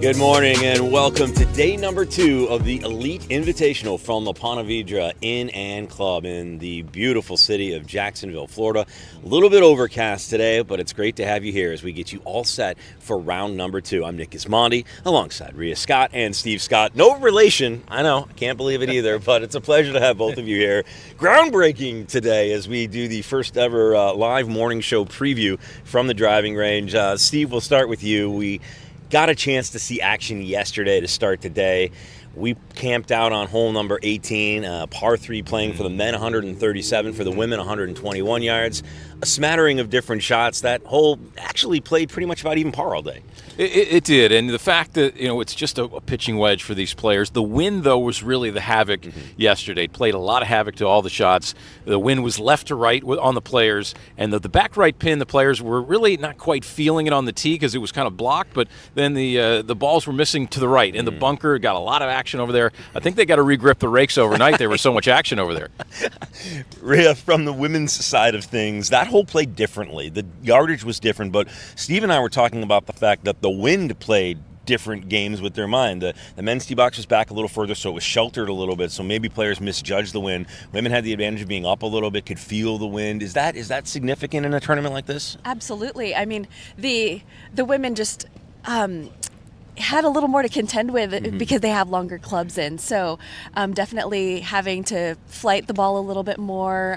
Good morning and welcome to day number 2 of the Elite Invitational from the Ponte Vedra Inn and Club in the beautiful city of Jacksonville, Florida. A little bit overcast today, but it's great to have you here as we get you all set for round number 2. I'm Nick Gismondi alongside Ria Scott and Steve Scott. No relation, I know, I can't believe it either, but it's a pleasure to have both of you here. Groundbreaking today as we do the first ever live morning show preview from the driving range. Steve, we'll start with you. We got a chance to see action yesterday to start the day. We camped out on hole number 18, par 3 playing for the men, 137, for the women, 121 yards. A smattering of different shots. That hole actually played pretty much about even par all day. It did, and the fact that it's just a pitching wedge for these players. The wind, though, was really the havoc yesterday. It played a lot of havoc to all the shots. The wind was left to right on the players, and the back right pin, the players were really not quite feeling it on the tee because it was kind of blocked, but then the balls were missing to the right, and the bunker got a lot of action over there. I think they got to regrip the rakes overnight. There was so much action over there. Ria, from the women's side of things, that hole played differently. The yardage was different, but Steve and I were talking about the fact that the wind played different games with their mind. The men's tee box was back a little further, so it was sheltered a little bit, so maybe players misjudged the wind. Women had the advantage of being up a little bit, could feel the wind. Is that significant in a tournament like this? Absolutely. I mean, the women just had a little more to contend with because they have longer clubs in. So definitely having to flight the ball a little bit more,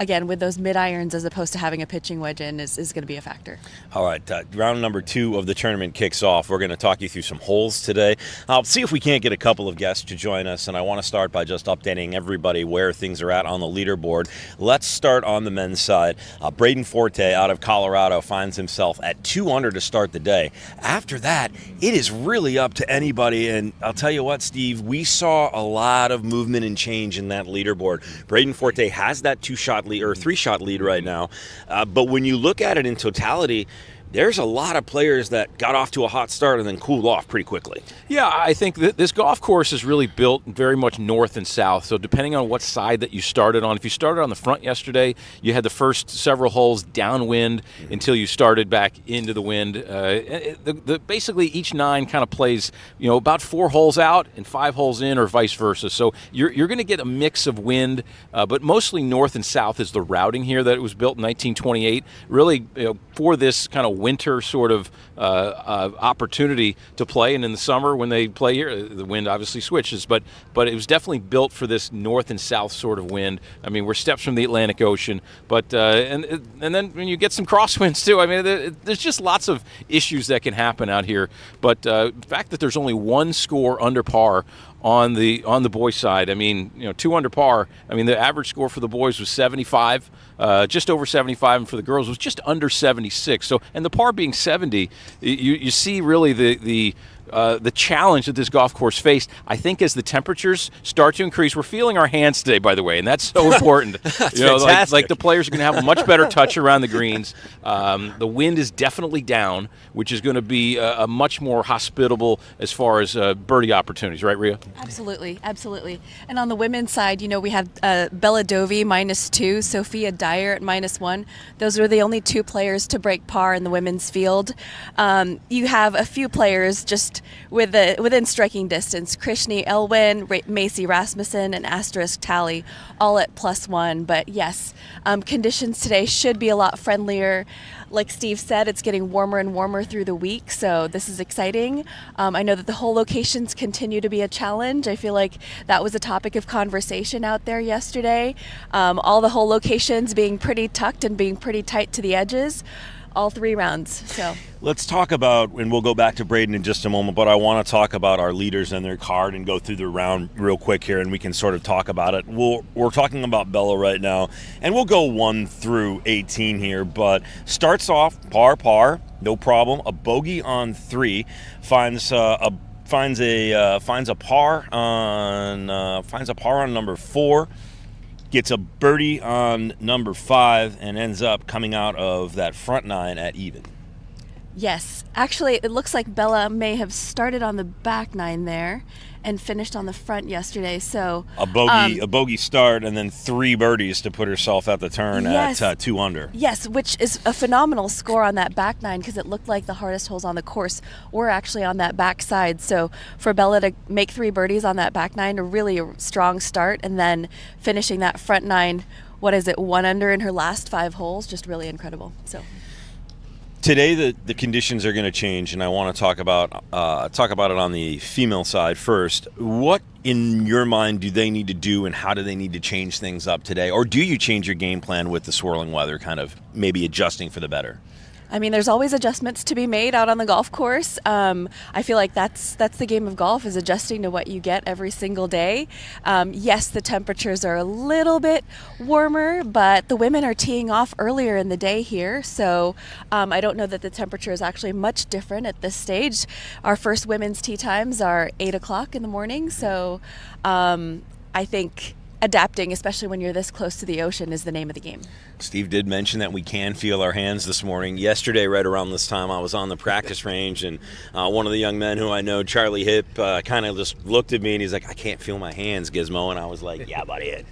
again, with those mid-irons as opposed to having a pitching wedge in is going to be a factor. All right, round number 2 of the tournament kicks off. We're going to talk you through some holes today. I'll see if we can't get a couple of guests to join us, and I want to start by just updating everybody where things are at on the leaderboard. Let's start on the men's side. Braden Forte out of Colorado finds himself at 2 under to start the day. After that, it is really up to anybody, and I'll tell you what, Steve, we saw a lot of movement and change in that leaderboard. Braden Forte has that 2-shot lead or 3-shot lead right now, but when you look at it in totality, there's a lot of players that got off to a hot start and then cooled off pretty quickly. Yeah, I think that this golf course is really built very much north and south. So depending on what side that you started on, if you started on the front yesterday, you had the first several holes downwind until you started back into the wind. Basically, each 9 kind of plays, about 4 holes out and 5 holes in, or vice versa. So you're going to get a mix of wind, but mostly north and south is the routing here that it was built in 1928. Really, for this kind of winter sort of opportunity to play, and in the summer when they play here, the wind obviously switches, but it was definitely built for this north and south sort of wind. I mean, we're steps from the Atlantic Ocean, but and then when you get some crosswinds too, I mean, there's just lots of issues that can happen out here. But the fact that there's only 1 score under par on the boys' side, I mean, 2 under par. I mean, the average score for the boys was 75, just over 75, and for the girls was just under 76. So, and the par being 70, you see really the challenge that this golf course faced. I think as the temperatures start to increase, we're feeling our hands today, by the way, and that's so important. That's like the players are going to have a much better touch around the greens. The wind is definitely down, which is going to be a much more hospitable as far as birdie opportunities, right, Ria? Absolutely. And on the women's side, we have Bella Dovey -2, Sophia Dyer at -1. Those were the only 2 players to break par in the women's field. You have a few players just within striking distance. Krishni Elwin, Macy Rasmussen, and Asterisk Tally, all at +1. But yes, conditions today should be a lot friendlier. Like Steve said, it's getting warmer and warmer through the week, so this is exciting. I know that the hole locations continue to be a challenge. I feel like that was a topic of conversation out there yesterday. All the hole locations being pretty tucked and being pretty tight to the edges, all 3 rounds. So let's talk about, and we'll go back to Braden in just a moment, but I want to talk about our leaders and their card and go through the round real quick here, and we can sort of talk about it. We're talking about Bella right now, and we'll go 1 through 18 here, but starts off par, no problem. A bogey on 3, finds a par on number 4. Gets a birdie on number 5 and ends up coming out of that front 9 at even. Yes. Actually, it looks like Bella may have started on the back nine there and finished on the front yesterday. So A bogey start, and then 3 birdies to put herself at the turn Yes. at 2 under. Yes, which is a phenomenal score on that back nine because it looked like the hardest holes on the course were actually on that back side. So for Bella to make 3 birdies on that back nine, a really strong start, and then finishing that front nine, 1 under in her last 5 holes, just really incredible. So Today, the conditions are going to change, and I want to talk about it on the female side first. What, in your mind, do they need to do, and how do they need to change things up today? Or do you change your game plan with the swirling weather, kind of maybe adjusting for the better? I mean, there's always adjustments to be made out on the golf course. I feel like that's the game of golf, is adjusting to what you get every single day. Yes, the temperatures are a little bit warmer, but the women are teeing off earlier in the day here, so I don't know that the temperature is actually much different at this stage. Our first women's tee times are 8 o'clock in the morning, so I think adapting, especially when you're this close to the ocean, is the name of the game. Steve did mention that we can feel our hands this morning. Yesterday, right around this time, I was on the practice range, and one of the young men who I know, Charlie Hip, kind of just looked at me, and he's like, "I can't feel my hands, Gizmo." And I was like, "Yeah, buddy."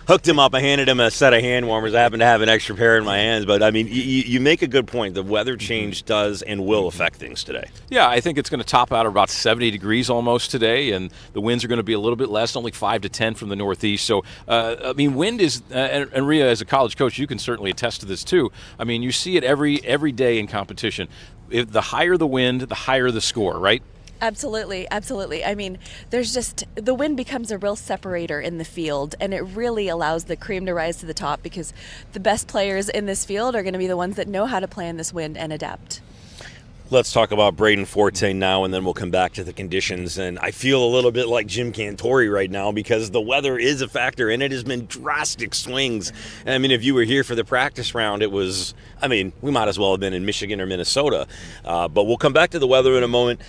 Hooked him up. I handed him a set of hand warmers. I happen to have an extra pair in my hands. But, I mean, you make a good point. The weather change does and will affect things today. Yeah, I think it's going to top out at about 70 degrees almost today, and the winds are going to be a little bit less, only 5 to 10 from the northeast. So, I mean, wind is, and Ria, as a college coach, you can certainly attest to this too. I mean, you see it every day in competition. If the higher the wind, the higher the score, right? Absolutely, absolutely. I mean, there's just, the wind becomes a real separator in the field, and it really allows the cream to rise to the top, because the best players in this field are going to be the ones that know how to play in this wind and adapt. Let's talk about Braden Forte now, and then we'll come back to the conditions. And I feel a little bit like Jim Cantori right now, because the weather is a factor, and it has been drastic swings. And I mean, if you were here for the practice round, it was, I mean, we might as well have been in Michigan or Minnesota. But we'll come back to the weather in a moment.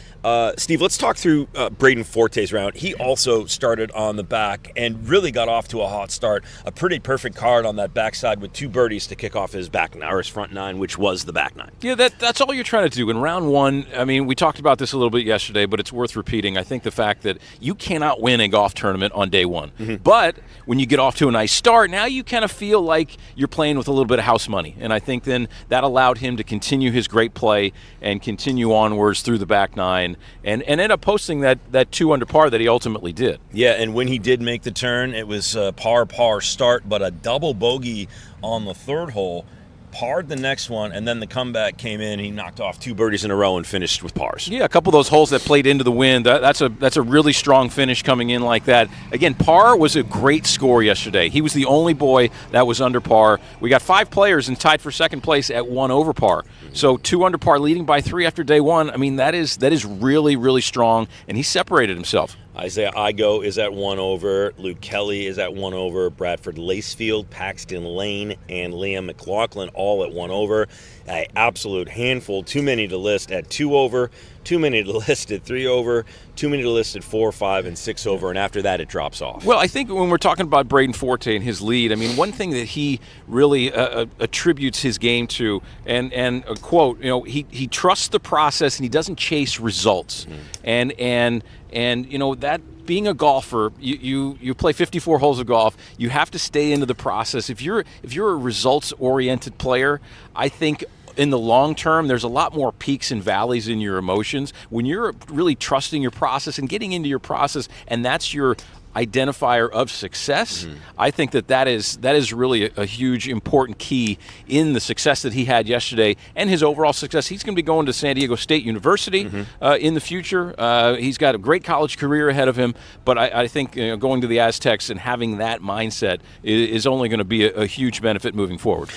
Steve, let's talk through Braden Forte's round. He also started on the back and really got off to a hot start. A pretty perfect card on that backside with 2 birdies to kick off his back nine, or his front nine, which was the back nine. Yeah, that's all you're trying to do. In round one, I mean, we talked about this a little bit yesterday, but it's worth repeating. I think the fact that you cannot win a golf tournament on day one. Mm-hmm. But when you get off to a nice start, now you kind of feel like you're playing with a little bit of house money. And I think then that allowed him to continue his great play and continue onwards through the back nine and end up posting that 2 under par that he ultimately did. Yeah, and when he did make the turn, it was a par start, but a double bogey on the 3rd hole. Parred the next one, and then the comeback came in. He knocked off 2 birdies in a row and finished with pars. Yeah, a couple of those holes that played into the wind. That's a really strong finish coming in like that. Again, par was a great score yesterday. He was the only boy that was under par. We got 5 players and tied for second place at 1 over par. So 2 under par, leading by 3 after day one. I mean, that is really, really strong, and he separated himself. Isaiah Igo is at 1 over. Luke Kelly is at 1 over. Bradford Lacefield, Paxton Lane, and Liam McLaughlin all at 1 over. An absolute handful. Too many to list at 2 over. Too many to list at 3 over. Too many to list at 4, 5, and 6 over. And after that, it drops off. Well, I think when we're talking about Braden Forte and his lead, I mean, one thing that he really attributes his game to, and a quote, you know, he trusts the process and he doesn't chase results. Mm-hmm. And you know, that being a golfer, you play 54 holes of golf. You have to stay into the process. If you're a results-oriented player, I think in the long term, there's a lot more peaks and valleys in your emotions. When you're really trusting your process and getting into your process, and that's your identifier of success, mm-hmm. I think that is really a huge important key in the success that he had yesterday and his overall success. He's going to be going to San Diego State University mm-hmm. In the future. He's got a great college career ahead of him, but I think going to the Aztecs and having that mindset is only going to be a huge benefit moving forward.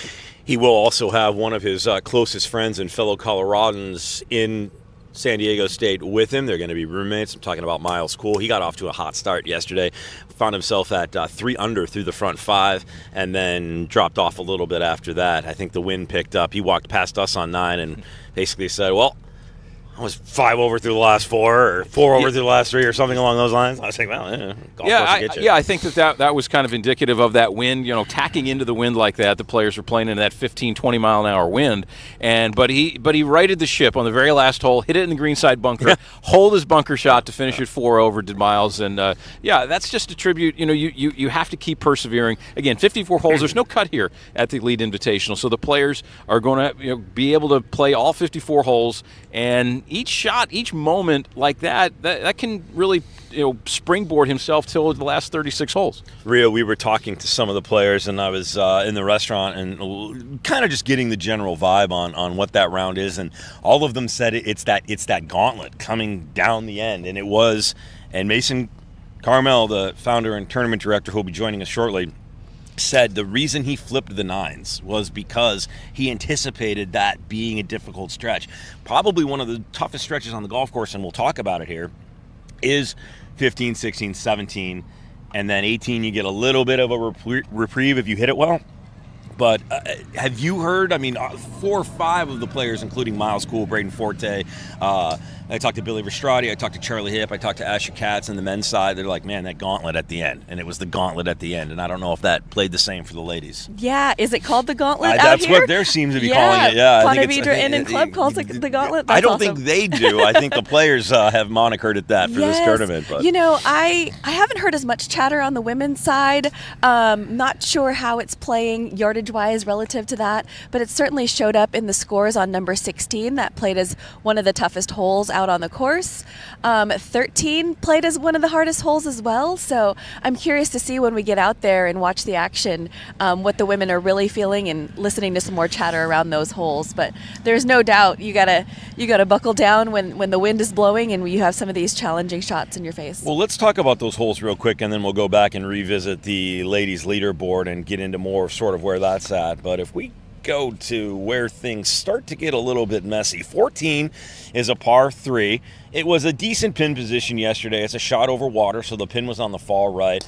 He will also have one of his closest friends and fellow Coloradans in San Diego State with him. They're going to be roommates. I'm talking about Miles Cool. He got off to a hot start yesterday. Found himself at 3 under through the front 5 and then dropped off a little bit after that. I think the wind picked up. He walked past us on 9 and basically said, well, I was 5 over through the last 4 or 4 over through the last 3 or something along those lines. I was thinking, well, golf course will get you. I think that was kind of indicative of that wind, tacking into the wind like that. The players were playing in that 15, 20 mile an hour wind, but he righted the ship on the very last hole, hit it in the greenside bunker, hold his bunker shot to finish it 4 over, did Miles, and that's just a tribute. You have to keep persevering. Again, 54 holes. There's no cut here at the Elite Invitational, so the players are going to be able to play all 54 holes, and each shot, each moment like that can really springboard himself till the last 36 holes. Ria, we were talking to some of the players, and I was in the restaurant and kind of just getting the general vibe on what that round is, and all of them said it's that gauntlet coming down the end, and it was. And Mason Carmel, the founder and tournament director, who will be joining us shortly, said the reason he flipped the 9s was because he anticipated that being a difficult stretch. Probably one of the toughest stretches on the golf course, and we'll talk about it here, is 15, 16, 17, and then 18 you get a little bit of a reprieve if you hit it well. But have you heard, 4 or 5 of the players, including Miles Cool, Braden Forte, I talked to Billy Restrati, I talked to Charlie Hipp, I talked to Asher Katz on the men's side. They're like, man, that gauntlet at the end. And it was the gauntlet at the end. And I don't know if that played the same for the ladies. Yeah, is it called the gauntlet out that's here? what they seem to be calling it. Yeah, Ponte Vedra Inn and Club calls it the gauntlet. That's I don't awesome. think they do. I think the players have monikered it that for this tournament. But I haven't heard as much chatter on the women's side. Not sure how it's playing yardage-wise relative to that, but it certainly showed up in the scores on number 16. That played as one of the toughest holes out on the course. 13 played as one of the hardest holes as well. So I'm curious to see when we get out there and watch the action, what the women are really feeling, and listening to some more chatter around those holes. But there's no doubt you gotta buckle down when the wind is blowing and you have some of these challenging shots in your face. Well, let's talk about those holes real quick, and then we'll go back and revisit the ladies' leaderboard and get into more sort of where that's at. But if we go to where things start to get a little bit messy, 14 is a par 3. It was a decent pin position yesterday. It's a shot over water, so the pin was on the far right.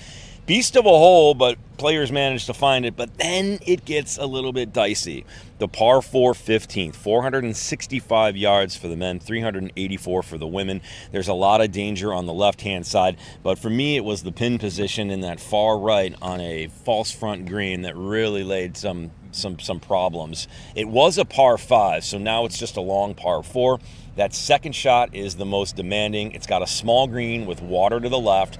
Beast of a hole, but players managed to find it. But then it gets a little bit dicey. The par 4 15th, 465 yards for the men, 384 for the women. There's a lot of danger on the left-hand side, but for me, it was the pin position in that far right on a false front green that really laid some problems. It was a par 5, so now it's just a long par 4. That second shot is the most demanding. It's got a small green with water to the left.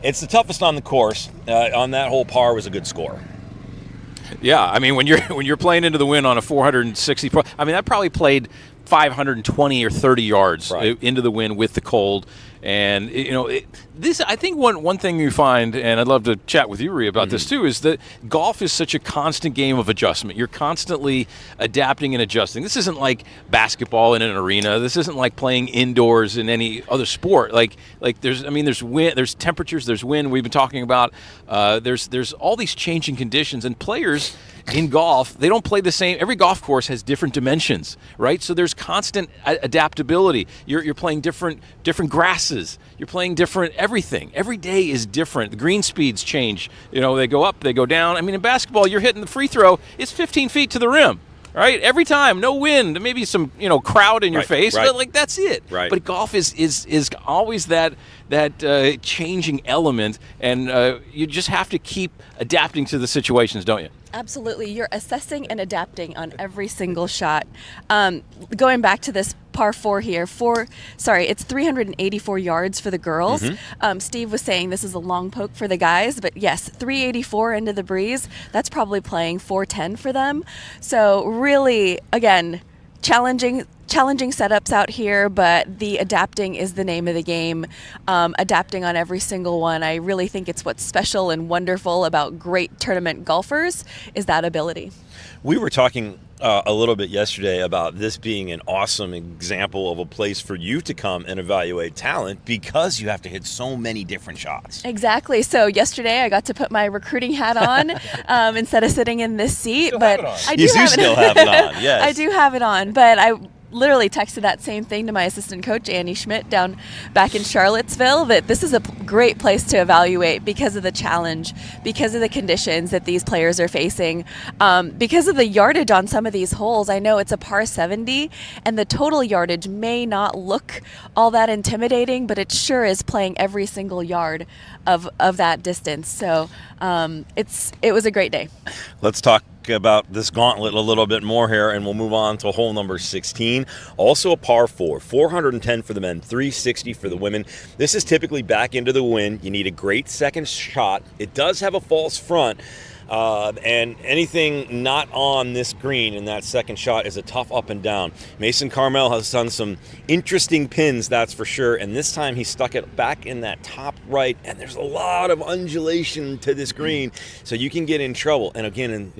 It's the toughest on the course. On that whole par was a good score. Yeah, when you're playing into the wind on a 460, that probably played 520 or 30 yards into the wind with the cold. And this, I think one thing you find, and I'd love to chat with you, Ria, about this too, is that golf is such a constant game of adjustment. You're constantly adapting and adjusting. This isn't like basketball in an arena. This isn't like playing indoors in any other sport. Like there's wind, there's temperatures, there's wind. We've been talking about there's all these changing conditions, and players in golf, they don't play the same. Every golf course has different dimensions, right? So there's constant adaptability. You're playing different grasses. You're playing different everything. Every day is different. The green speeds change. They go up, they go down. In basketball, you're hitting the free throw. It's 15 feet to the rim. Right, every time, no wind, maybe some crowd in your face, but that's it. Right. But golf is always that changing element, and you just have to keep adapting to the situations, don't you? Absolutely. You're assessing and adapting on every single shot. Going back to this par 4 here, it's 384 yards for the girls. Steve was saying this is a long poke for the guys, but yes, 384 into the breeze, that's probably playing 410 for them. So really, again, challenging setups out here, but the adapting is the name of the game. Adapting on every single one. I really think it's what's special and wonderful about great tournament golfers is that ability. We were talking a little bit yesterday about this being an awesome example of a place for you to come and evaluate talent because you have to hit so many different shots. Exactly. So yesterday I got to put my recruiting hat on instead of sitting in this seat. Still but have it on. I do still have it on. Yes, I do have it on. But literally texted that same thing to my assistant coach, Annie Schmidt, down back in Charlottesville, that this is a great place to evaluate because of the challenge, because of the conditions that these players are facing, because of the yardage on some of these holes. I know it's a par 70, and the total yardage may not look all that intimidating, but it sure is playing every single yard of that distance. So it was a great day. Let's talk about this gauntlet a little bit more here, and we'll move on to hole number 16. Also a par 4, 410 for the men, 360 for the women. This is typically back into the wind. You need a great second shot. It does have a false front, and anything not on this green in that second shot is a tough up and down. Mason Carmel has done some interesting pins, that's for sure, and this time he stuck it back in that top right, and there's a lot of undulation to this green, so you can get in trouble. And again,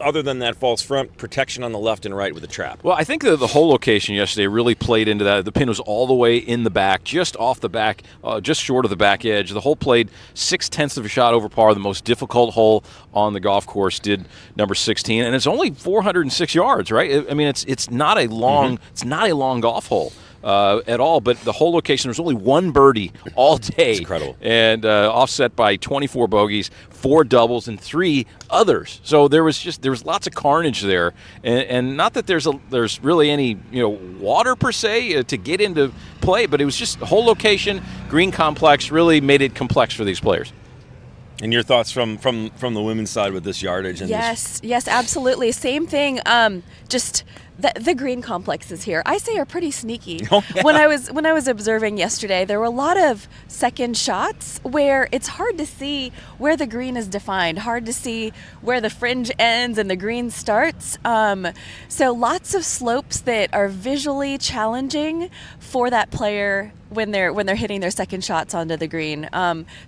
other than that false front, protection on the left and right with the trap. Well, I think the hole location yesterday really played into that. The pin was all the way in the back, just off the back, just short of the back edge. The hole played 0.6 of a shot over par. The most difficult hole on the golf course did number 16, and it's only 406 yards, right? I mean, it's not a long it's not a long golf hole at all. But the hole location, there's only one birdie all day. It's incredible, and offset by 24 bogeys, 4 doubles, and 3 others. So there was lots of carnage there, and not that there's really any water per se to get into play, but it was just hole location, green complex really made it complex for these players. And your thoughts from the women's side with this yardage? And yes, absolutely. Same thing. Just the green complexes here, I say, are pretty sneaky. Oh, yeah. When I was observing yesterday, there were a lot of second shots where it's hard to see where the green is defined, hard to see where the fringe ends and the green starts. So lots of slopes that are visually challenging for that player when they're hitting their second shots onto the green.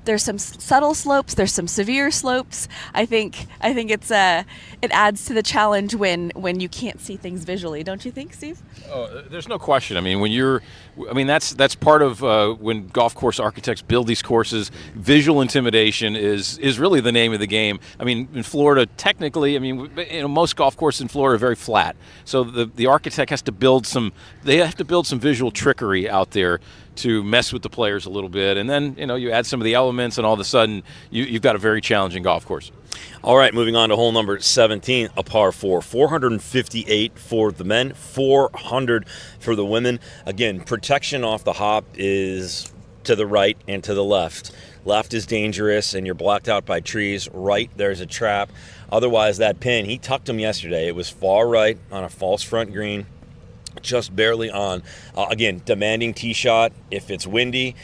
There's some subtle slopes, there's some severe slopes. I think it adds to the challenge when you can't see things visually, don't you think, Steve? Oh, there's no question. I mean, that's part of when golf course architects build these courses. Visual intimidation is really the name of the game. I mean, in Florida, technically, most golf courses in Florida are very flat. So the architect has to build some visual trickery out there to mess with the players a little bit, and then you add some of the elements, and all of a sudden you've got a very challenging golf course. All right, moving on to hole number 17, a par 4, 458 for the men, 400 for the women. Again, protection off the hop is to the right and to the left. Left is dangerous, and you're blocked out by trees. Right, there's a trap. Otherwise, that pin, he tucked him yesterday. It was far right on a false front green, just barely on. Again, demanding tee shot. If it's windy,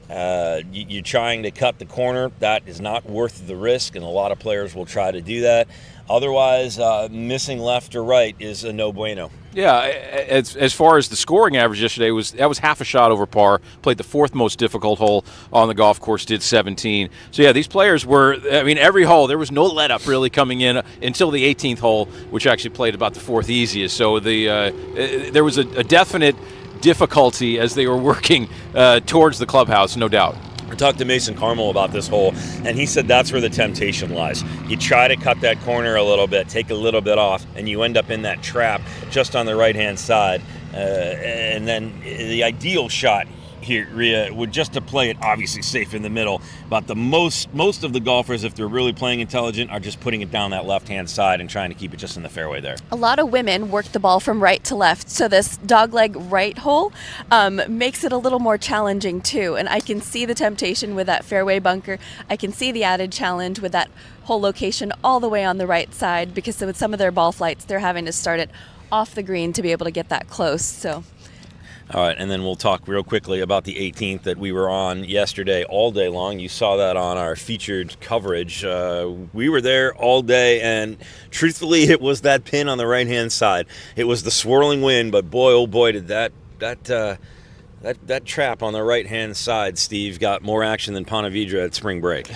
you're trying to cut the corner. That is not worth the risk, and a lot of players will try to do that. Otherwise, missing left or right is a no bueno. Yeah, as far as the scoring average yesterday, that was half a shot over par. Played the 4th most difficult hole on the golf course, did 17. So yeah, these players every hole, there was no let up really coming in until the 18th hole, which actually played about the 4th easiest. So there was a definite difficulty as they were working towards the clubhouse, no doubt. I talked to Mason Carmel about this hole, and he said that's where the temptation lies. You try to cut that corner a little bit, take a little bit off, and you end up in that trap just on the right-hand side. And then the ideal shot here, Ria, would just to play it obviously safe in the middle. But the most of the golfers, if they're really playing intelligent, are just putting it down that left-hand side and trying to keep it just in the fairway there. A lot of women work the ball from right to left, so this dogleg right hole makes it a little more challenging too. And I can see the temptation with that fairway bunker. I can see the added challenge with that hole location all the way on the right side, because with some of their ball flights, they're having to start it off the green to be able to get that close. So. All right, and then we'll talk real quickly about the 18th that we were on yesterday all day long. You saw that on our featured coverage. We were there all day, and truthfully, it was that pin on the right-hand side. It was the swirling wind, but boy, oh boy, did that trap on the right-hand side, Steve, got more action than Ponte Vedra at spring break.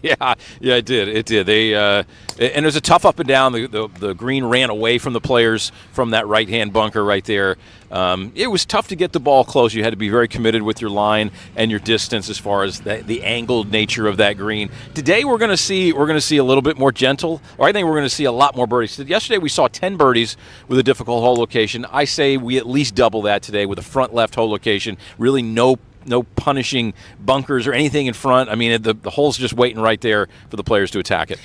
Yeah, it did. It did. And there's a tough up and down. The green ran away from the players from that right-hand bunker right there. It was tough to get the ball close. You had to be very committed with your line and your distance as far as the angled nature of that green. Today we're going to see a little bit more gentle, or I think we're going to see a lot more birdies. Yesterday we saw 10 birdies with a difficult hole location. I say we at least double that today with a front left hole location. Really no punishing bunkers or anything in front. I mean, the hole's just waiting right there for the players to attack it.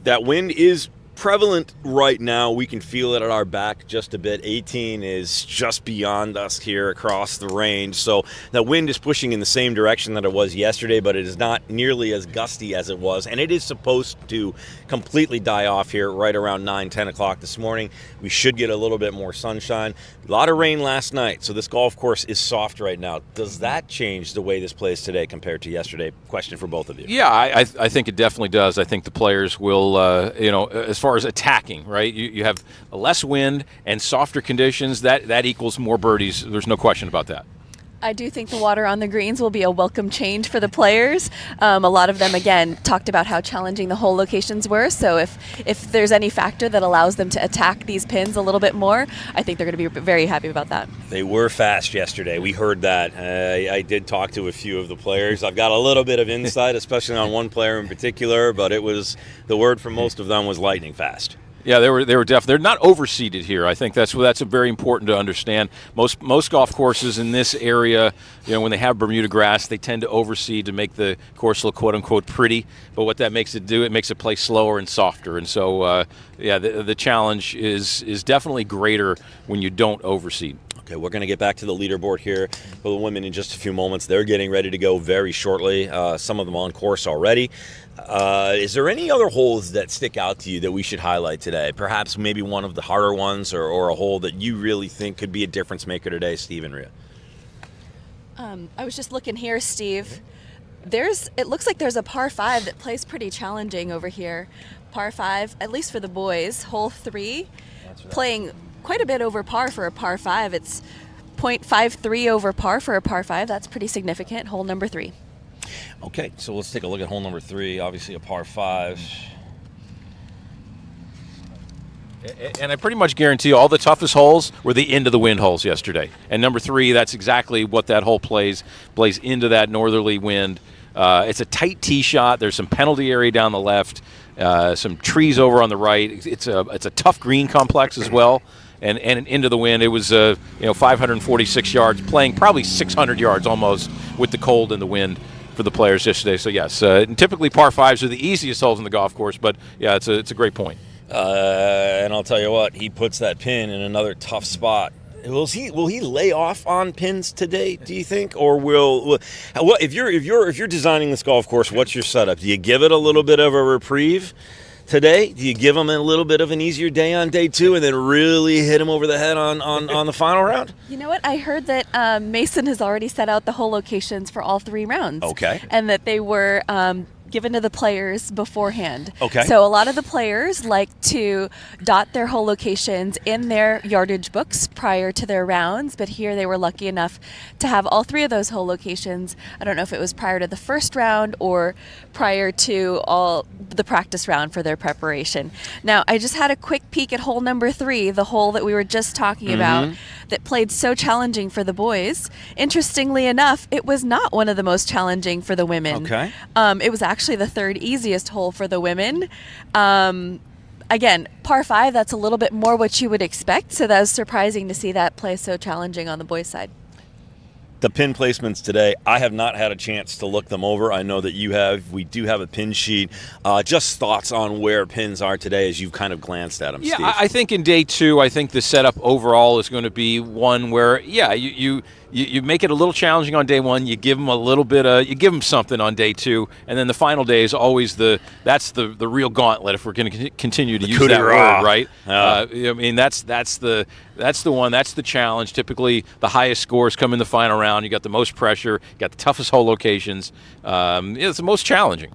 That wind is prevalent right now. We can feel it at our back just a bit. 18 is just beyond us here across the range. So that wind is pushing in the same direction that it was yesterday, but it is not nearly as gusty as it was. And it is supposed to completely die off here right around 9-10 o'clock this morning. We should get a little bit more sunshine. A lot of rain last night, so this golf course is soft right now. Does that change the way this plays today compared to yesterday? Question for both of you. Yeah, I think it definitely does. I think the players will, as far as attacking, right? You have less wind and softer conditions. That equals more birdies. There's no question about that. I do think the water on the greens will be a welcome change for the players. A lot of them, again, talked about how challenging the hole locations were. So if there's any factor that allows them to attack these pins a little bit more, I think they're going to be very happy about that. They were fast yesterday. We heard that. I did talk to a few of the players. I've got a little bit of insight, especially on one player in particular, but it was the word from most of them was lightning fast. Yeah, they were definitely. They're not overseeded here. I think that's very important to understand. Most golf courses in this area, when they have Bermuda grass, they tend to overseed to make the course look quote unquote pretty. But what that makes it do, it makes it play slower and softer. And so, the challenge is definitely greater when you don't overseed. Okay, we're going to get back to the leaderboard here for the women in just a few moments. They're getting ready to go very shortly. Some of them on course already. Is there any other holes that stick out to you that we should highlight today? Perhaps maybe one of the harder ones or a hole that you really think could be a difference maker today, Steve and Ria? I was just looking here, Steve. It looks like there's a par 5 that plays pretty challenging over here. Par 5, at least for the boys, hole 3, playing quite a bit over par for a par 5. It's 0.53 over par for a par 5. That's pretty significant. Hole number 3. Okay, so let's take a look at hole number 3. Obviously a par 5. And I pretty much guarantee all the toughest holes were the end of the wind holes yesterday. And number 3, that's exactly what that hole plays into that northerly wind. It's a tight tee shot. There's some penalty area down the left, some trees over on the right. It's a tough green complex as well. And into the wind, it was 546 yards, playing probably 600 yards almost with the cold and the wind for the players yesterday. So yes, typically par 5s are the easiest holes in the golf course, but yeah, it's a great point. And I'll tell you what, he puts that pin in another tough spot. Will he lay off on pins today, do you think, or if you're designing this golf course, what's your setup? Do you give it a little bit of a reprieve today? Do you give him a little bit of an easier day on day 2 and then really hit him over the head on the final round? You know what? I heard that Mason has already set out the hole locations for all 3 rounds. Okay. And that they were given to the players beforehand. Okay. So a lot of the players like to dot their hole locations in their yardage books prior to their rounds, but here they were lucky enough to have all 3 of those hole locations. I don't know if it was prior to the first round or prior to all the practice round for their preparation. Now, I just had a quick peek at hole number 3, the hole that we were just talking about, that played so challenging for the boys. Interestingly enough, it was not one of the most challenging for the women. Okay. It was actually the 3rd easiest hole for the women. Again, par 5, that's a little bit more what you would expect, so that was surprising to see that play so challenging on the boys' side. The pin placements today, I have not had a chance to look them over. I know that you have. We do have a pin sheet. Just thoughts on where pins are today as you've kind of glanced at them, Yeah, Steve. I think in day 2, I think the setup overall is going to be one where, you make it a little challenging on day 1. You give them a little bit you give them something on day 2, and then the final day is always that's the real gauntlet, if we're going to continue to use that word, right? I mean, that's the one. That's the challenge. Typically, the highest scores come in the final round. You got the most pressure. You got the toughest hole locations. It's the most challenging.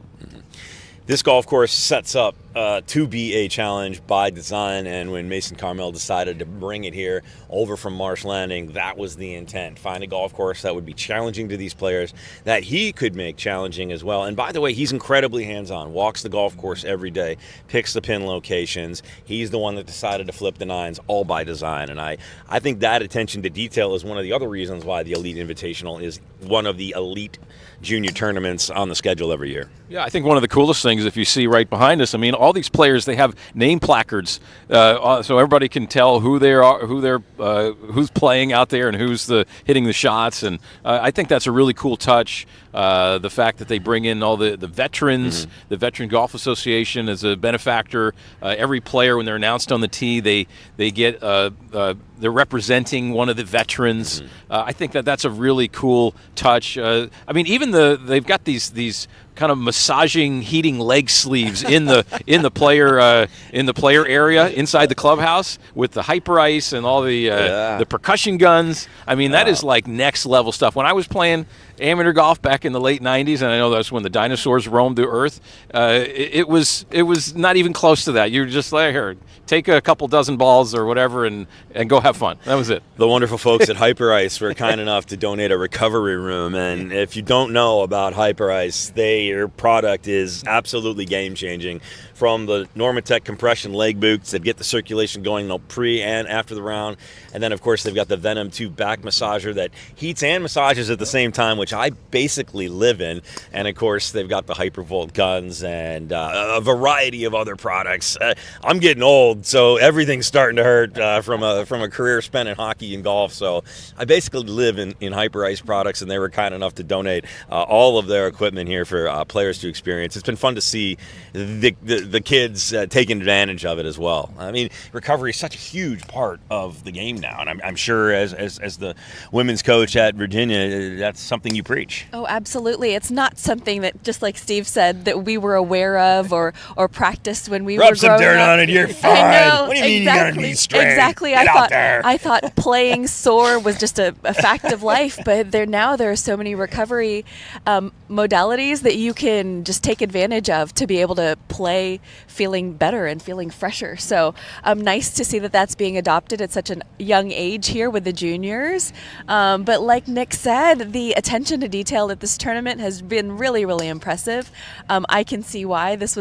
This golf course sets up to be a challenge by design, and when Mason Carmel decided to bring it here over from Marsh Landing, that was the intent. Find a golf course that would be challenging to these players, that he could make challenging as well. And by the way, he's incredibly hands-on, walks the golf course every day, picks the pin locations. He's the one that decided to flip the nines, all by design. And I think that attention to detail is one of the other reasons why the Elite Invitational is one of the elite junior tournaments on the schedule every year. Yeah, I think one of the coolest things, if you see right behind us, I mean, all these players, they have name placards, so everybody can tell who they are, who's playing out there, and who's hitting the shots. And I think that's a really cool touch. The fact that they bring in all the veterans, the Veteran Golf Association as a benefactor. Every player, when they're announced on the tee, they get they're representing one of the veterans. I think that's a really cool touch. I mean, even they've got these kind of massaging, heating leg sleeves in the player area inside the clubhouse with the hyper ice and all the percussion guns. I mean, that is like next level stuff. When I was playing amateur golf back in the late 90s, and I know that's when the dinosaurs roamed the earth, it was not even close to that. You were just like, here, take a couple dozen balls or whatever and go have fun. That was it. The wonderful folks at Hyper Ice were kind enough to donate a recovery room, and if you don't know about Hyper Ice, their product is absolutely game-changing. From the Normatec compression leg boots that get the circulation going pre and after the round, and then of course they've got the Venom 2 back massager that heats and massages at the same time, which I basically live in. And of course they've got the Hypervolt guns and a variety of other products. I'm getting old, so everything's starting to hurt from a career spent in hockey and golf. So I basically live in Hyper Ice products, and they were kind enough to donate all of their equipment here for players to experience. It's been fun to see the kids taking advantage of it as well. I mean, recovery is such a huge part of the game now, and I'm sure as the women's coach at Virginia, that's something you preach. Oh, absolutely. It's not something that, just like Steve said, that we were aware of or practiced when we were growing up. Rub some dirt on it, you're fine. I know, what do you mean exactly, you gotta be straight? Exactly. Get out there. I thought playing sore was just a fact of life, but there are so many recovery modalities that you can just take advantage of to be able to play feeling better and feeling fresher. So nice to see that that's being adopted at such a young age here with the juniors. But like Nick said, the attention to detail at this tournament has been really, really impressive. I can see why this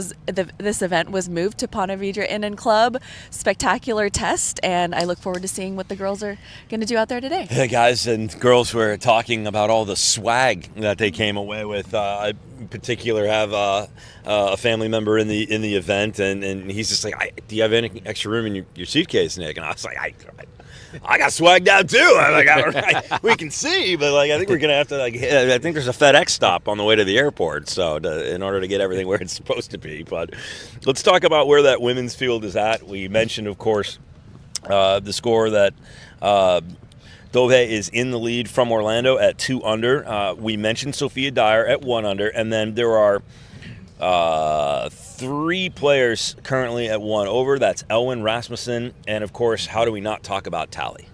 event was moved to Ponte Vedra Inn and Club. Spectacular test, and I look forward to seeing what the girls are going to do out there today. The guys and girls were talking about all the swag that they came away with. I in particular have a family member in the event, and he's just like, do you have any extra room in your suitcase, Nick? And I was like, I got swagged out too. I'm like, all right, we can see, but I think we're gonna have to I think there's a FedEx stop on the way to the airport, so in order to get everything where it's supposed to be. But let's talk about where that women's field is at. We mentioned, of course, the score that Dove is in the lead from Orlando at 2 under. We mentioned Sophia Dyer at 1 under, and then there are 3 players currently at 1 over. That's Elwyn Rasmussen, and of course, how do we not talk about Tally?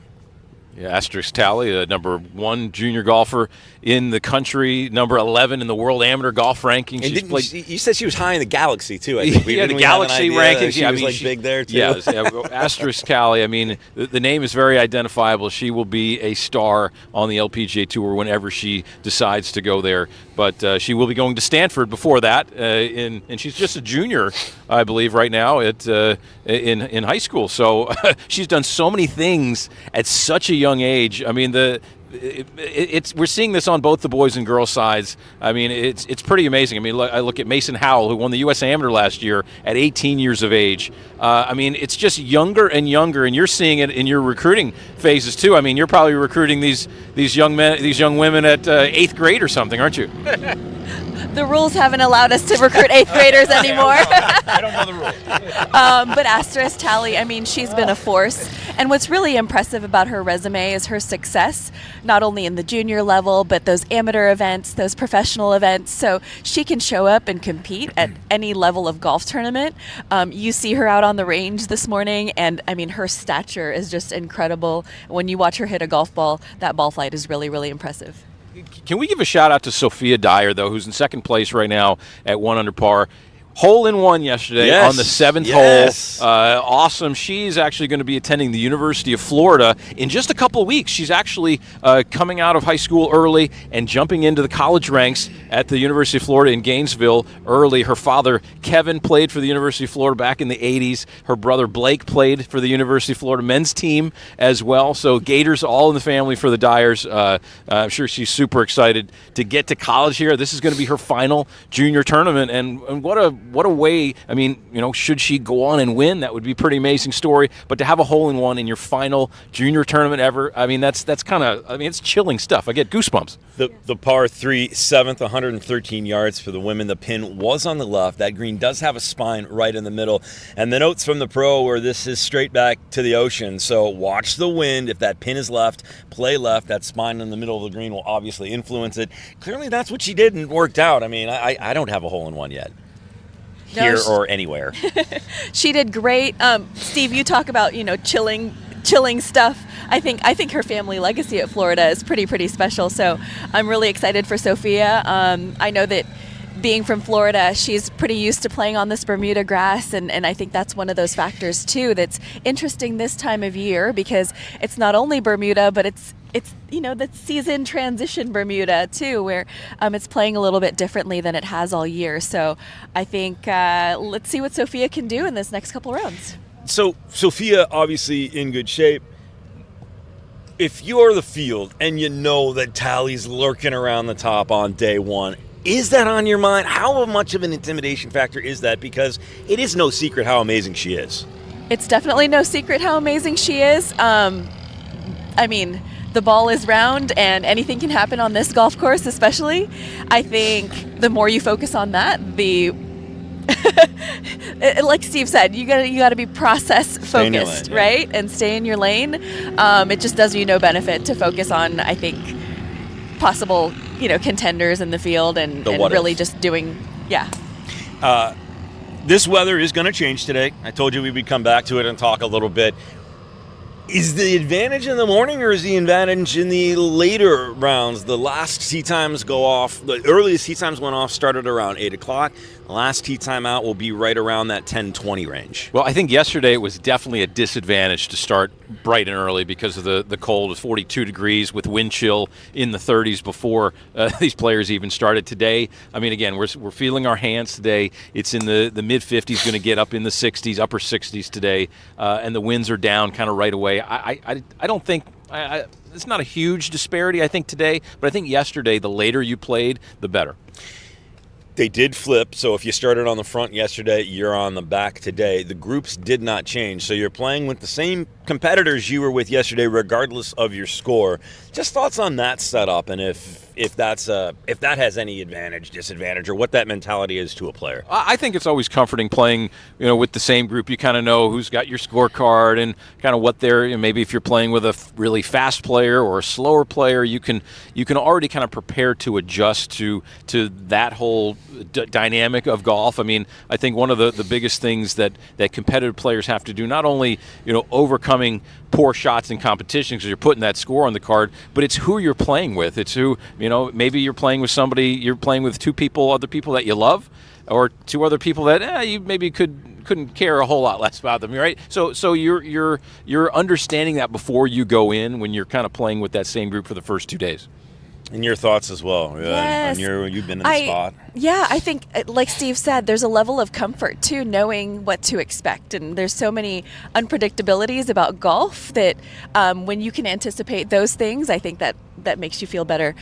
Yeah, asterisk Tally, number 1 junior golfer in the country, number 11 in the world amateur golf rankings. And you said she was high in the Galaxy too. I think. Yeah, the Galaxy rankings. She was big there too. Yes, asterisk Tally. I mean, the name is very identifiable. She will be a star on the LPGA Tour whenever she decides to go there. But she will be going to Stanford before that, and she's just a junior, I believe, right now in high school. So she's done so many things at such a young age. I mean, we're seeing this on both the boys and girls sides. I mean, it's pretty amazing. I mean, I look at Mason Howell, who won the U.S. Amateur last year at 18 years of age. I mean, it's just younger and younger, and you're seeing it in your recruiting phases too. I mean, you're probably recruiting these young men, these young women at 8th grade or something, aren't you? The rules haven't allowed us to recruit 8th graders anymore. I don't know the rules. But asterisk Tally, I mean, she's been a force. And what's really impressive about her resume is her success, not only in the junior level, but those amateur events, those professional events. So she can show up and compete at any level of golf tournament. You see her out on the range this morning, and I mean, her stature is just incredible. When you watch her hit a golf ball, that ball flight is really, really impressive. Can we give a shout out to Sophia Dyer, though, who's in second place right now at 1 under par? hole-in-one yesterday Yes. on the 7th Yes. hole. Awesome. She's actually going to be attending the University of Florida in just a couple of weeks. She's actually coming out of high school early and jumping into the college ranks at the University of Florida in Gainesville early. Her father, Kevin, played for the University of Florida back in the 80s. Her brother, Blake, played for the University of Florida men's team as well. So Gators all in the family for the Dyers. I'm sure she's super excited to get to college here. This is going to be her final junior tournament, and what a way. I mean, should she go on and win, that would be a pretty amazing story. But to have a hole-in-one in your final junior tournament ever, I mean, that's kind of, it's chilling stuff. I get goosebumps. The par 3, 7th, 113 yards for the women. The pin was on the left. That green does have a spine right in the middle. And the notes from the pro were this is straight back to the ocean. So watch the wind. If that pin is left, play left. That spine in the middle of the green will obviously influence it. Clearly that's what she did and worked out. I mean, I don't have a hole-in-one yet. Here or anywhere. She did great. Steve, you talk about, chilling stuff. I think her family legacy at Florida is pretty special. So I'm really excited for Sophia. I know that being from Florida, she's pretty used to playing on this Bermuda grass, and I think that's one of those factors too that's interesting this time of year, because it's not only Bermuda, but it's the season transition Bermuda too, where it's playing a little bit differently than it has all year. So I think let's see what Sophia can do in this next couple rounds. So Sophia obviously in good shape. If you're the field and you know that Tally's lurking around the top on day one, is that on your mind? How much of an intimidation factor is that? Because it is no secret how amazing she is. It's definitely no secret how amazing she is. The ball is round and anything can happen on this golf course especially. I think the more you focus on that, the like Steve said, you gotta be process focused, right? And stay in your lane. It just does you no benefit to focus on, I think, possible contenders in the field and really just doing This weather is going to change today. I told you we would come back to it and talk a little bit. Is the advantage in the morning or is the advantage in the later rounds? The last tee times go off. The earliest tee times went off started around 8 o'clock. The last tee time out will be right around that 10-20 range. Well, I think yesterday it was definitely a disadvantage to start bright and early because of the cold. It was 42 degrees with wind chill in the 30s before these players even started. Today, again, we're feeling our hands today. It's in the mid-50s, going to get up in the 60s, upper 60s today, and the winds are down kind of right away. I don't think it's not a huge disparity, I think, today, but I think yesterday, the later you played, the better. They did flip, so if you started on the front yesterday, you're on the back today. The groups did not change, so you're playing with the same competitors you were with yesterday, regardless of your score. Just thoughts on that setup, and if that has any advantage, disadvantage, or what that mentality is to a player. I think it's always comforting playing, with the same group. You kind of know who's got your scorecard and kind of what they're. Maybe if you're playing with a really fast player or a slower player, you can already kind of prepare to adjust to that whole dynamic of golf. I think one of the biggest things that competitive players have to do, not only overcoming poor shots in competition because you're putting that score on the card, but it's who you're playing with. It's who, maybe you're playing with other people that you love, or two other people that you maybe couldn't care a whole lot less about them, right? So you're understanding that before you go in when you're kind of playing with that same group for the first 2 days. And your thoughts as well. Yes. You've been in the spot. Yeah, I think, like Steve said, there's a level of comfort, too, knowing what to expect. And there's so many unpredictabilities about golf that when you can anticipate those things, I think that makes you feel better.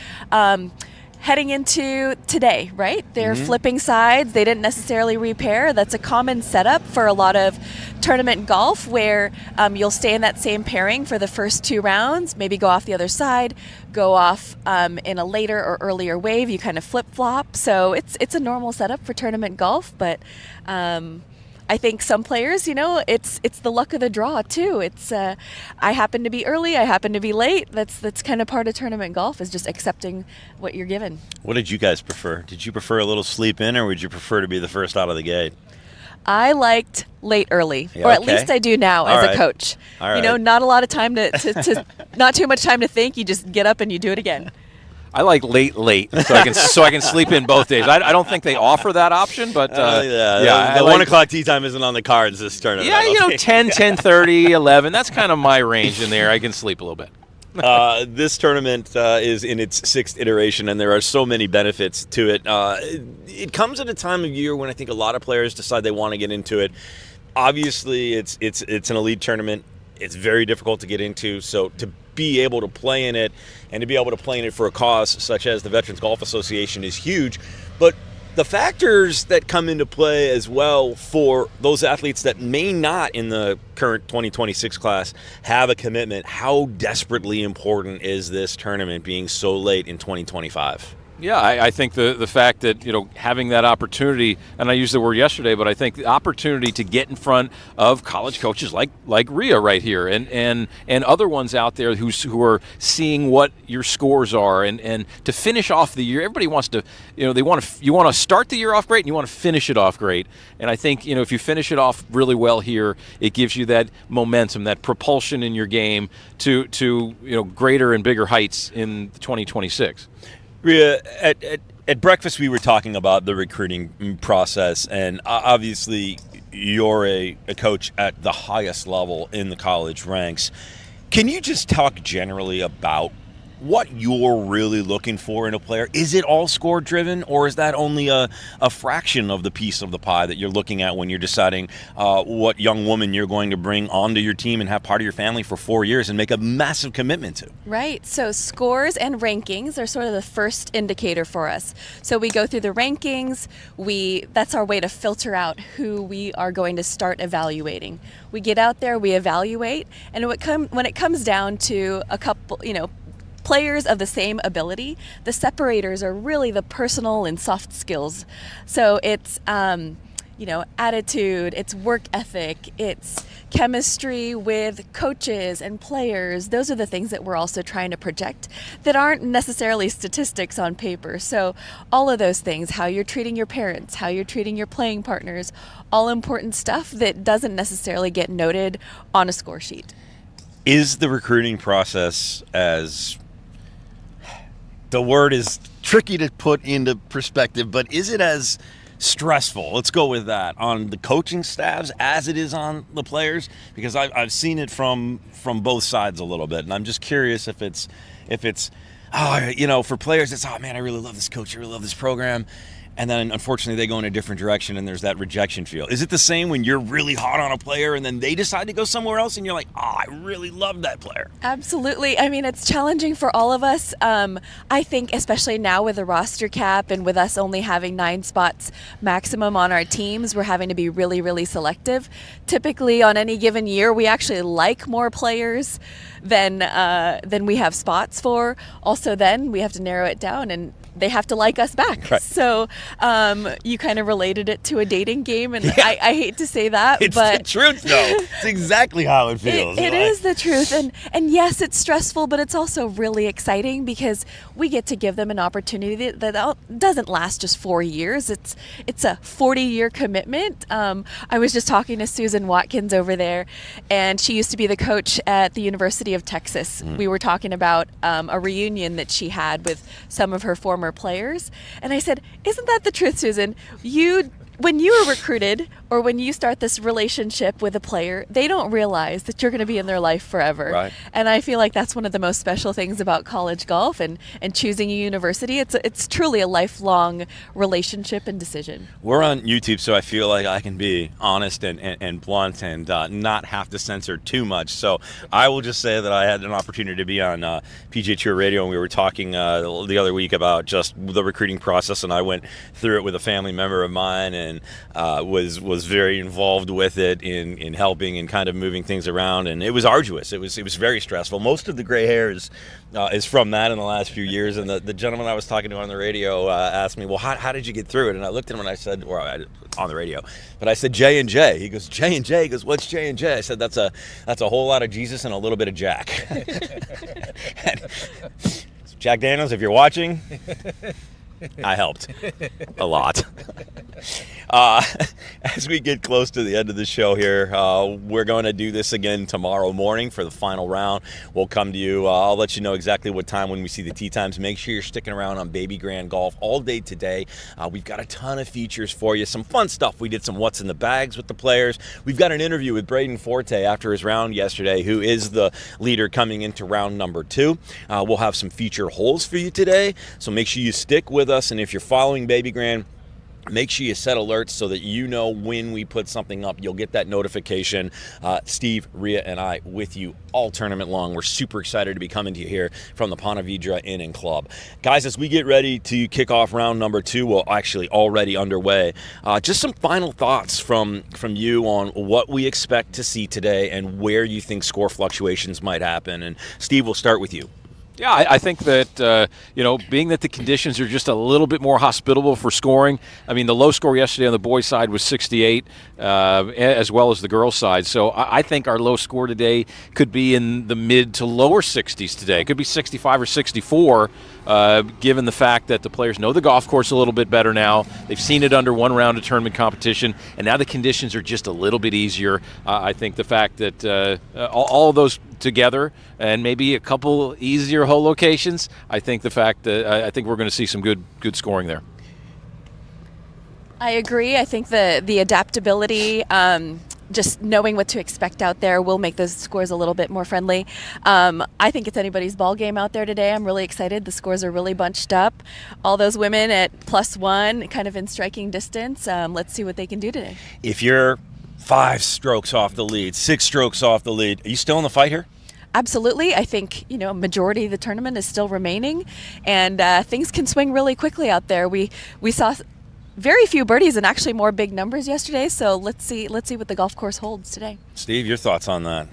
Heading into today, right? They're flipping sides. They didn't necessarily repair. That's a common setup for a lot of tournament golf where you'll stay in that same pairing for the first 2 rounds, maybe go off the other side, go off in a later or earlier wave. You kind of flip-flop. So it's a normal setup for tournament golf, but I think some players, it's the luck of the draw too. It's I happen to be early, I happen to be late. That's kind of part of tournament golf, is just accepting what you're given. What did you guys prefer? Did you prefer a little sleep in, or would you prefer to be the first out of the gate? I liked late early, Yeah, or at okay. least I do now as a coach. All right. Not a lot of time to not too much time to think. You just get up and you do it again. I like late, so I can sleep in both days. I don't think they offer that option, but the 1 o'clock tea time isn't on the cards this tournament. Yeah, 10, 10:30, 11. That's kind of my range in there. I can sleep a little bit. This tournament is in its 6th iteration, and there are so many benefits to it. It comes at a time of year when I think a lot of players decide they want to get into it. Obviously, it's an elite tournament. It's very difficult to get into, so to be able to play in it and to be able to play in it for a cause such as the Veterans Golf Association is huge. But the factors that come into play as well for those athletes that may not in the current 2026 class have a commitment, how desperately important is this tournament being so late in 2025? Yeah, I think the fact that, having that opportunity, and I used the word yesterday, but I think the opportunity to get in front of college coaches like Ria right here and other ones out there who are seeing what your scores are and to finish off the year. Everybody wants to, you want to start the year off great and you want to finish it off great. And I think, if you finish it off really well here, it gives you that momentum, that propulsion in your game to greater and bigger heights in 2026. Ria, at breakfast we were talking about the recruiting process, and obviously you're a coach at the highest level in the college ranks. Can you just talk generally about what you're really looking for in a player? Is it all score driven, or is that only a fraction of the piece of the pie that you're looking at when you're deciding what young woman you're going to bring onto your team and have part of your family for 4 years and make a massive commitment to? Right. So scores and rankings are sort of the first indicator for us. So we go through the rankings. That's our way to filter out who we are going to start evaluating. We get out there, we evaluate, and when it comes down to a couple, players of the same ability, the separators are really the personal and soft skills. So it's, attitude, it's work ethic, it's chemistry with coaches and players. Those are the things that we're also trying to project that aren't necessarily statistics on paper. So all of those things, how you're treating your parents, how you're treating your playing partners, all important stuff that doesn't necessarily get noted on a score sheet. Is the recruiting process the word is tricky to put into perspective, but is it as stressful, let's go with that, on the coaching staffs as it is on the players? Because I've seen it from both sides a little bit, and I'm just curious if it's for players it's, oh man, I really love this coach, I really love this program, and then unfortunately they go in a different direction and there's that rejection feel. Is it the same when you're really hot on a player and then they decide to go somewhere else and you're like, oh, I really love that player? Absolutely. I mean, it's challenging for all of us. I think especially now with the roster cap and with us only having 9 spots maximum on our teams, we're having to be really, really selective. Typically on any given year, we actually like more players than we have spots for. Also then we have to narrow it down and they have to like us back. Right. So you kind of related it to a dating game, and yeah. I hate to say that, it's but the truth, though. It's exactly how it feels. It is the truth, and yes, it's stressful, but it's also really exciting because we get to give them an opportunity that doesn't last just 4 years. It's a 40-year commitment. I was just talking to Susan Watkins over there, and she used to be the coach at the University of Texas. We were talking about a reunion that she had with some of her former players, and I said, isn't that the truth, Susan? When you are recruited or when you start this relationship with a player, they don't realize that you're going to be in their life forever. Right. And I feel like that's one of the most special things about college golf and choosing a university. It's truly a lifelong relationship and decision. We're on YouTube, so I feel like I can be honest and blunt and not have to censor too much. So I will just say that I had an opportunity to be on PGA Tour Radio, and we were talking the other week about just the recruiting process, and I went through it with a family member of mine and was very involved with it in helping and kind of moving things around, and it was arduous. It was very stressful. Most of the gray hairs is from that in the last few years, and the gentleman I was talking to on the radio asked me, well, how did you get through it? And I looked at him and I said, on the radio, but I said J&J. He goes, J&J? He goes, what's J&J? I said, that's a whole lot of Jesus and a little bit of Jack. Jack Daniels, if you're watching, I helped a lot. As we get close to the end of the show here, we're going to do this again tomorrow morning for the final round. We'll come to you. I'll let you know exactly what time when we see the tee times. Make sure you're sticking around on Baby Grand Golf all day today. We've got a ton of features for you, some fun stuff. We did some what's in the bags with the players. We've got an interview with Braden Forte after his round yesterday, who is the leader coming into round number 2. We'll have some feature holes for you today, so make sure you stick with us. And if you're following Baby Grand, make sure you set alerts so that you know when we put something up. You'll get that notification. Steve, Ria, and I with you all tournament long. We're super excited to be coming to you here from the Ponte Vedra Inn and Club. Guys, as we get ready to kick off round number 2, well, actually already underway, just some final thoughts from you on what we expect to see today and where you think score fluctuations might happen. And Steve, we'll start with you. Yeah, I think that, being that the conditions are just a little bit more hospitable for scoring. I mean, the low score yesterday on the boys' side was 68, as well as the girls' side. So I think our low score today could be in the mid to lower 60s today. It could be 65 or 64, given the fact that the players know the golf course a little bit better now. They've seen it under one round of tournament competition, and now the conditions are just a little bit easier. I think the fact that all of those together and maybe a couple easier hole locations, I think the fact that I think we're going to see some good scoring there. I agree. I think the adaptability, just knowing what to expect out there will make those scores a little bit more friendly. I think it's anybody's ball game out there today. I'm really excited. The scores are really bunched up. All those women at +1, kind of in striking distance. Let's see what they can do today. If you're 5 strokes off the lead, 6 strokes off the lead, are you still in the fight here? Absolutely. I think, majority of the tournament is still remaining, and things can swing really quickly out there. We saw very few birdies and actually more big numbers yesterday, so let's see what the golf course holds today. Steve, your thoughts on that?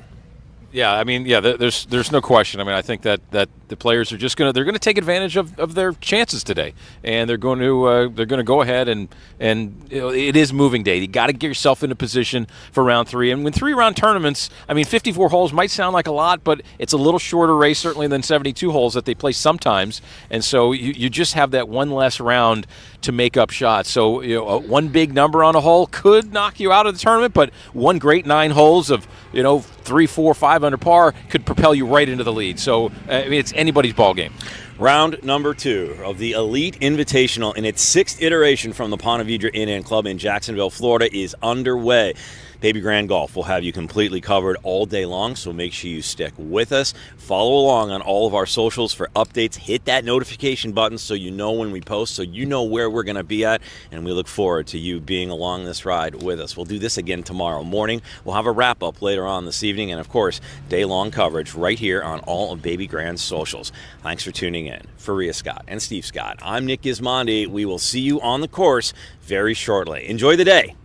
Yeah, I mean, there's no question. I mean, I think that the players are just they're gonna take advantage of their chances today, and they're going to go ahead and it is moving day. You got to get yourself into position for round 3. And when 3-round tournaments, I mean, 54 holes might sound like a lot, but it's a little shorter race certainly than 72 holes that they play sometimes, and so you just have that one less round to make up shots. So one big number on a hole could knock you out of the tournament, but one great 9 holes of 3, 4, 5 under par could propel you right into the lead. So I mean, it's anybody's ball game. Round number 2 of the Elite Invitational in its 6th iteration from the Ponte Vedra Inn and Club in Jacksonville, Florida is underway. Baby Grand Golf will have you completely covered all day long, so make sure you stick with us. Follow along on all of our socials for updates. Hit that notification button so you know when we post, so you know where we're going to be at, and we look forward to you being along this ride with us. We'll do this again tomorrow morning. We'll have a wrap-up later on this evening, and, of course, day-long coverage right here on all of Baby Grand's socials. Thanks for tuning in. For Ria Scott and Steve Scott, I'm Nick Gismondi. We will see you on the course very shortly. Enjoy the day.